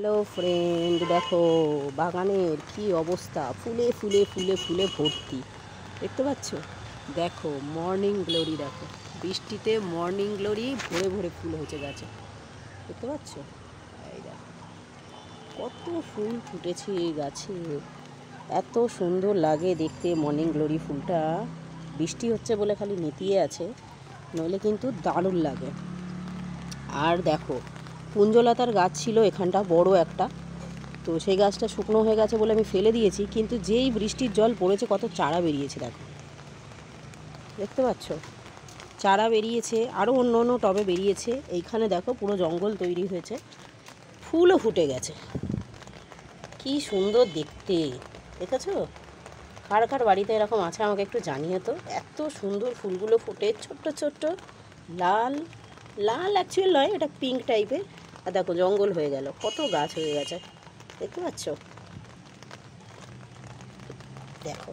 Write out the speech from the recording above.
Hello friend, দেখো বাগানের কি অবস্থা। ফুলে ফুলে ফুলে ফুলে ভর্তি, দেখতে পাচ্ছ? দেখো মর্নিং গ্লোরি, দেখো বৃষ্টিতে মর্নিং গ্লোরি ভরে ভরে ফুল হয়েছে গাছে, দেখতে পাচ্ছ? এই দেখো কত ফুল ফুটেছে এই গাছে, এত সুন্দর লাগে দেখতে মর্নিং গ্লোরি ফুলটা। বৃষ্টি হচ্ছে বলে খালি নেতিয়ে আছে, নইলে কিন্তু দারুণ লাগে। আর দেখো কুঞ্জলতার গাছ ছিল এখানটা বড় একটা, তো সেই গাছটা শুকনো হয়ে গেছে বলে আমি ফেলে দিয়েছি, কিন্তু যেই বৃষ্টির জল পড়েছে কত চারা বেরিয়েছে দেখো, দেখতে পাচ্ছ? চারা বেরিয়েছে, আরও অন্য অন্য টবে বেরিয়েছে। এইখানে দেখো পুরো জঙ্গল তৈরি হয়েছে, ফুলও ফুটে গেছে, কি সুন্দর দেখতে, দেখেছো? কার কার বাড়িতে এরকম আছে আমাকে একটু জানিয়ে তো। এত সুন্দর ফুলগুলো ফুটে, ছোট্ট ছোট্ট লাল লাল, অ্যাকচুয়াল নয়, এটা পিঙ্ক টাইপের। আর দেখো জঙ্গল হয়ে গেল, কত গাছ হয়ে গেছে, দেখতে পাচ্ছ? দেখো